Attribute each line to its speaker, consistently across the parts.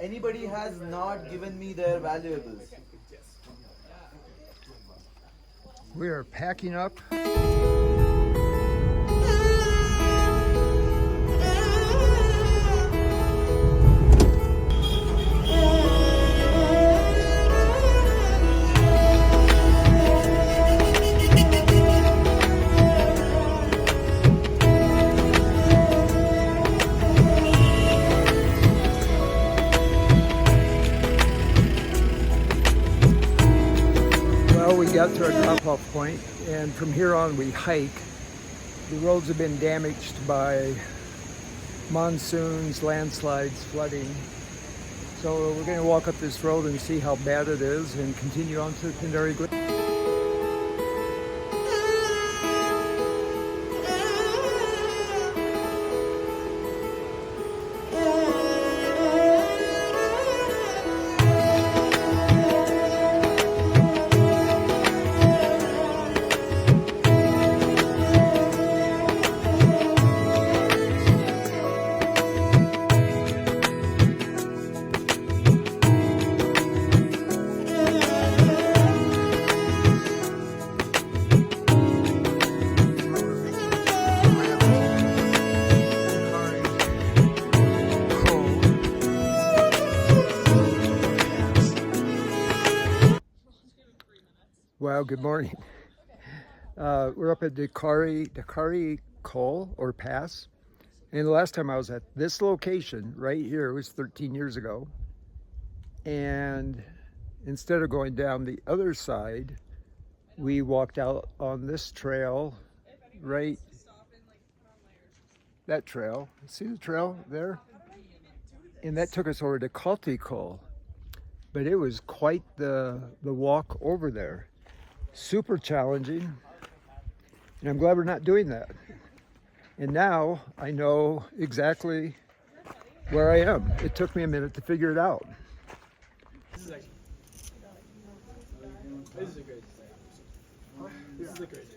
Speaker 1: Anybody has not given me their valuables.
Speaker 2: We are packing up. Well, we got to our drop-off point, and from here on we hike. The roads have been damaged by monsoons, landslides, flooding. So we're going to walk up this road and see how bad it is and continue on to the Pindari Glacier. Wow, good morning. We're up at Dakari Col or Pass. And the last time I was at this location right here was 13 years ago. And instead of going down the other side, we walked out on this trail, right, that trail. See the trail there? And that took us over to Khati Col. But it was quite the walk over there. Super challenging, and I'm glad we're not doing that. And now I know exactly where I am. It took me a minute to figure it out.
Speaker 3: This is a great day. This is a great day.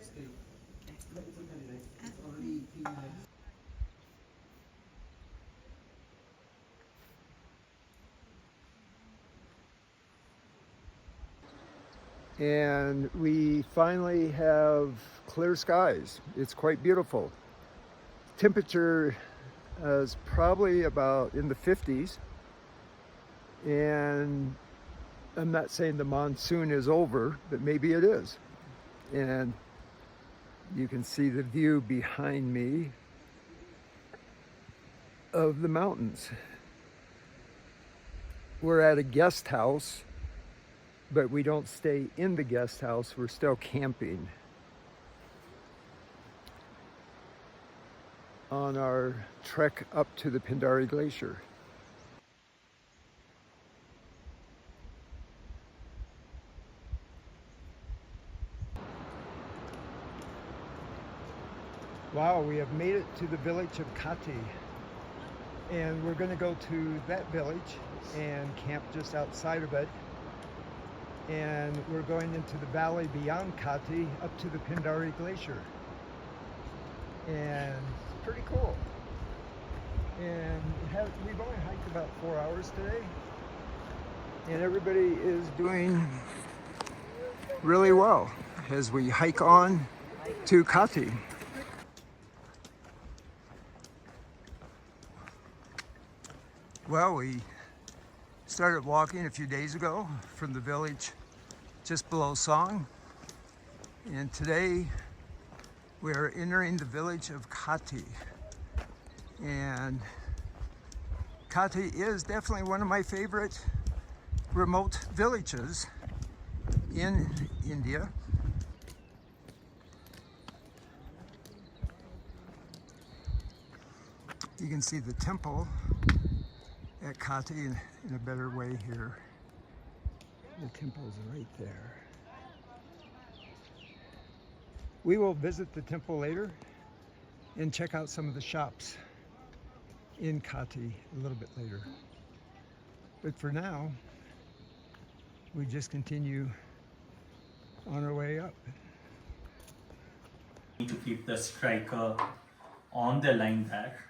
Speaker 2: And we finally have clear skies. It's quite beautiful. Temperature is probably about in the 50s. And I'm not saying the monsoon is over, but maybe it is. And you can see the view behind me of the mountains. We're at a guest house, but we don't stay in the guest house, we're still camping on our trek up to the Pindari Glacier. Wow, we have made it to the village of Khati. And we're gonna go to that village and camp just outside of it. And we're going into the valley beyond Khati up to the Pindari Glacier. And it's pretty cool. And we've only hiked about 4 hours today. And everybody is doing really well as we hike on to Khati. Well, we started walking a few days ago from the village just below Song, and today we are entering the village of Khati. And Khati is definitely one of my favorite remote villages in India. You can see the temple at Khati in a better way here. The temple's right there. We will visit the temple later and check out some of the shops in Khati a little bit later. But for now, we just continue on our way up.
Speaker 4: To keep the striker on the line there,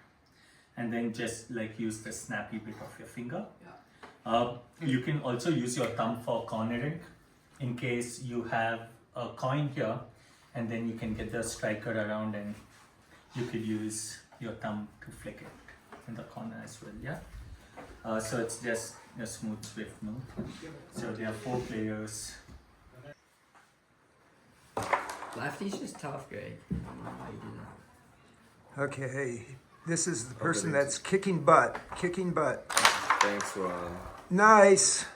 Speaker 4: and then just like use the snappy bit of your finger You can also use your thumb for cornering in case you have a coin here, and then you can get the striker around and you could use your thumb to flick it in the corner as well. Yeah. So it's just a smooth, swift move. So there are 4 players.
Speaker 5: Lefty's just tough, Greg. I don't know how you do that.
Speaker 2: Okay, this is the person that's kicking butt. Kicking butt.
Speaker 6: Thanks, Ron.
Speaker 2: Nice.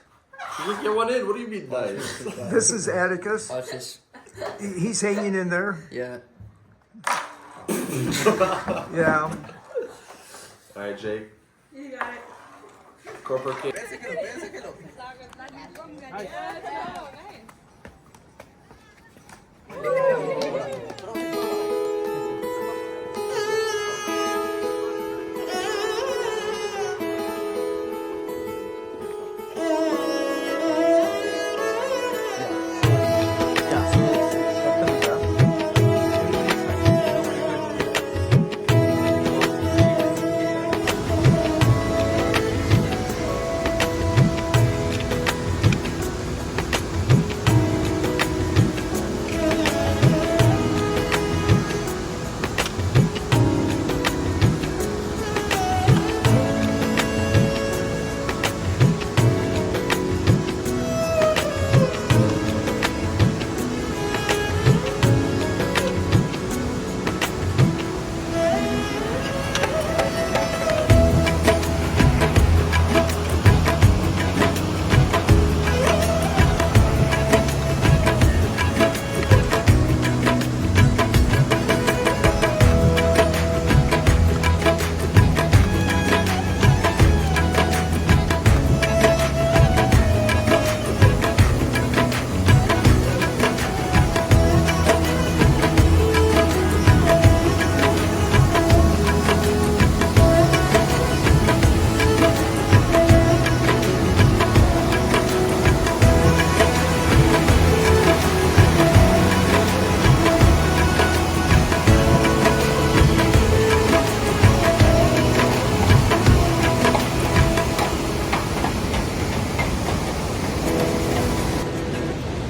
Speaker 6: You just get one in. What do you mean nice?
Speaker 2: This is Atticus.
Speaker 5: Watch this.
Speaker 2: He's hanging in there.
Speaker 5: Yeah.
Speaker 2: Yeah.
Speaker 6: All right, Jake.
Speaker 7: You got it.
Speaker 6: Corporate king.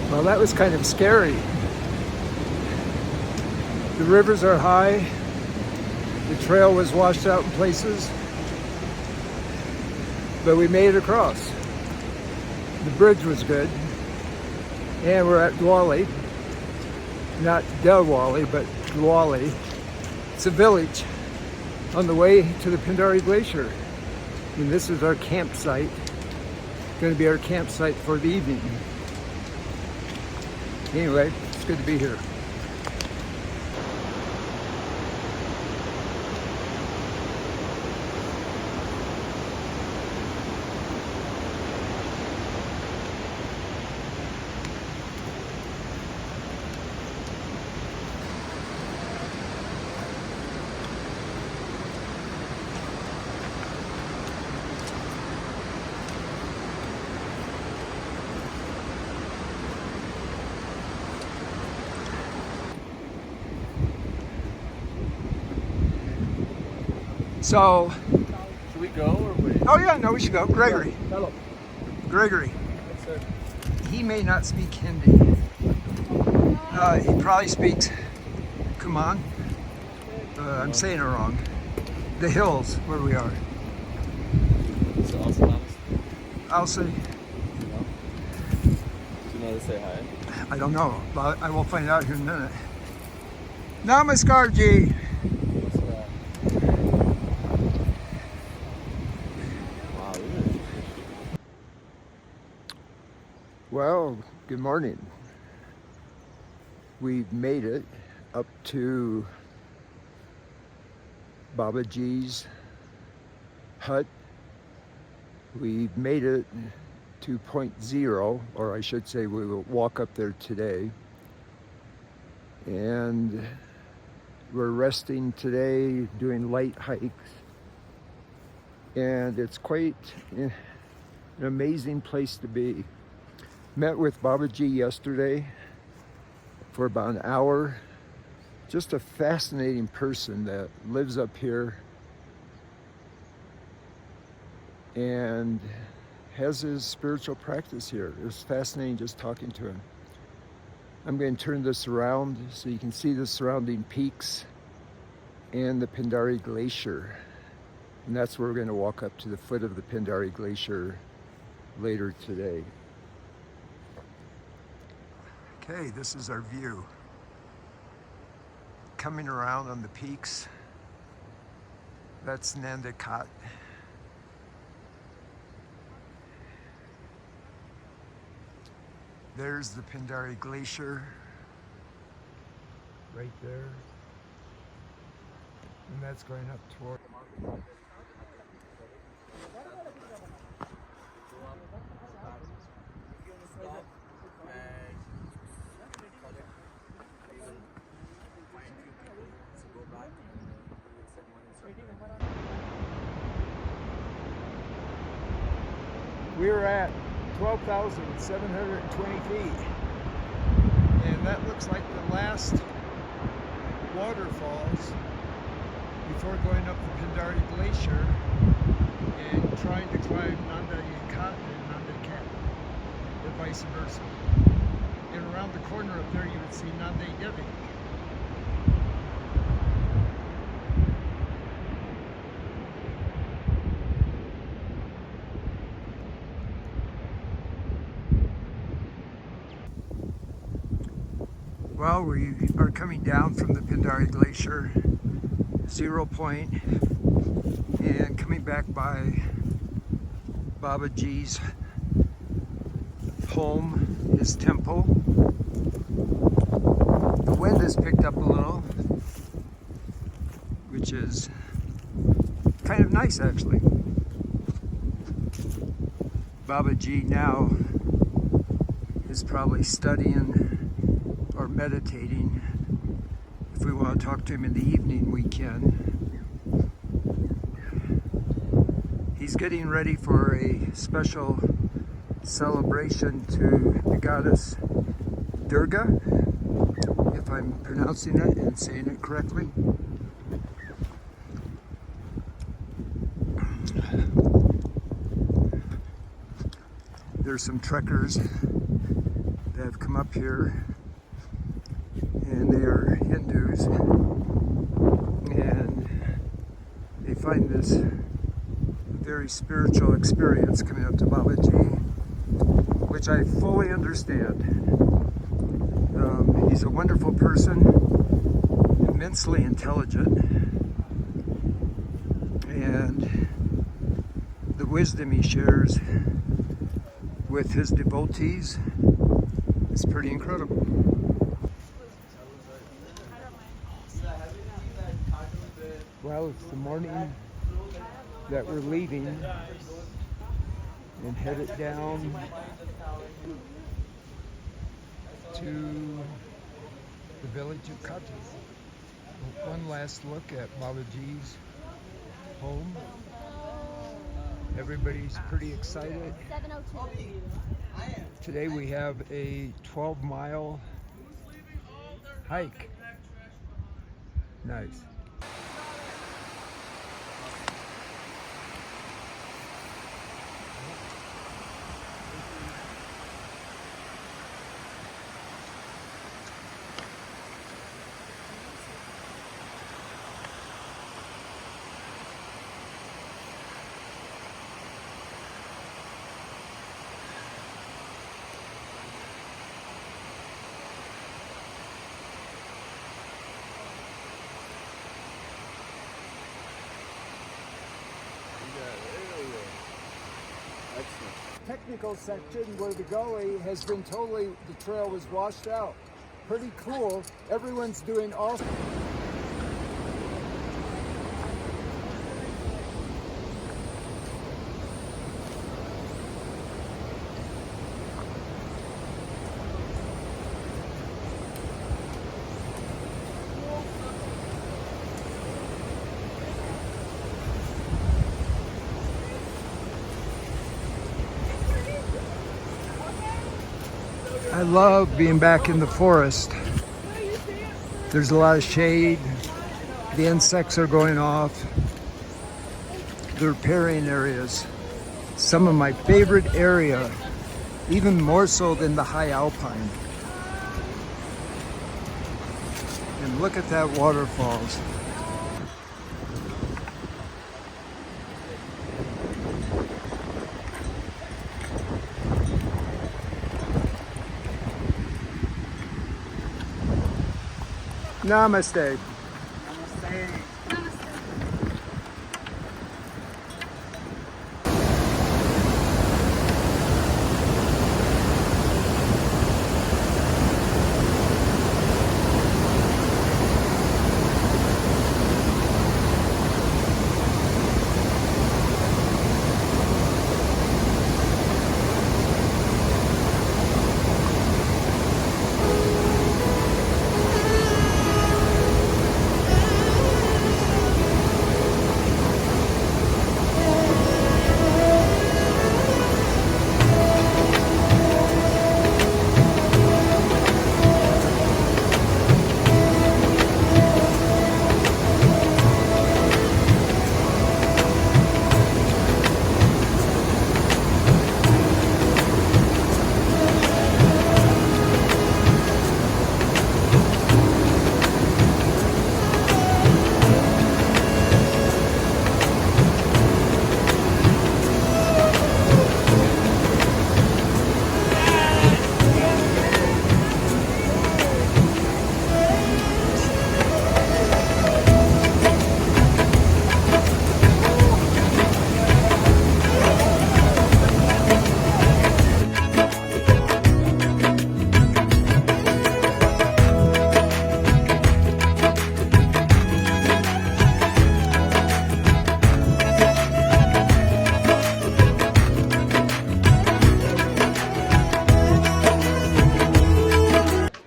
Speaker 2: Well, that was kind of scary. The rivers are high. The trail was washed out in places. But we made it across. The bridge was good. And we're at Dwali. Not Delwali, but Dwali. It's a village on the way to the Pindari Glacier. And this is our campsite. Going to be our campsite for the evening. Anyway, it's good to be here. So,
Speaker 6: Should we go or wait?
Speaker 2: oh yeah, no, we should go. Gregory.
Speaker 3: Hello.
Speaker 2: Gregory.
Speaker 3: Yes, sir.
Speaker 2: He may not speak Hindi. He probably speaks Kuman. I'm saying it wrong. The hills where we are.
Speaker 6: So also,
Speaker 2: I'll say,
Speaker 6: do you know to say hi?
Speaker 2: I don't know, but I will find out here in a minute. Namaskar ji.
Speaker 6: What's that? Wow, really?
Speaker 2: Well, good morning. We've made it up to Babaji's hut. We've made it to point zero, or I should say we will walk up there today. And we're resting today, doing light hikes. And it's quite an amazing place to be. Met with Babaji yesterday for about an hour. Just a fascinating person that lives up here and has his spiritual practice here. It was fascinating just talking to him. I'm going to turn this around so you can see the surrounding peaks and the Pindari Glacier. And that's where we're going to walk up to the foot of the Pindari Glacier later today. Okay, this is our view. Coming around on the peaks, that's Nandakat. There's the Pindari Glacier, right there. And that's going up toward... We're at 12,720 feet. And that looks like the last waterfalls before going up the Pindari Glacier and trying to climb Nandakat and Nandakat, or vice versa. And around the corner up there you would see Nandai Devi. Well, we are coming down from the Pindari Glacier, 0 point, and coming back by Babaji's home, his temple. The wind has picked up a little, which is kind of nice actually. Babaji now is probably studying or meditating. If we want to talk to him in the evening, we can. He's getting ready for a special celebration to the goddess Durga, if I'm pronouncing it and saying it correctly. There's some trekkers that have come up here, and they are Hindus, and they find this a very spiritual experience coming up to Babaji, which I fully understand. He's a wonderful person, immensely intelligent, and the wisdom he shares with his devotees is pretty incredible. Well, it's the morning that we're leaving and headed down to the village of Kati. One last look at Babaji's home. Everybody's pretty excited. Today we have a 12-mile hike. Nice. Technical section where the gully has been totally, the trail was washed out. Pretty cool. Everyone's doing all. I love being back in the forest. There's a lot of shade. The insects are going off. The riparian areas some of my favorite area, even more so than the high alpine. And look at that waterfalls. Namaste.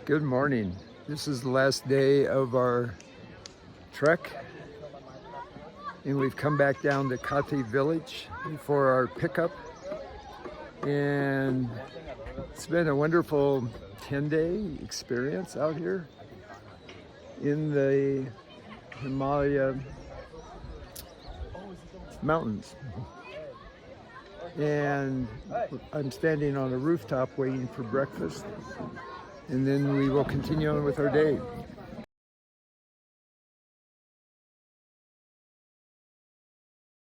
Speaker 2: Good morning. This is the last day of our trek, and we've come back down to Kati village for our pickup, and it's been a wonderful 10-day experience out here in the Himalaya mountains. And I'm standing on a rooftop waiting for breakfast, and then we will continue on with our day.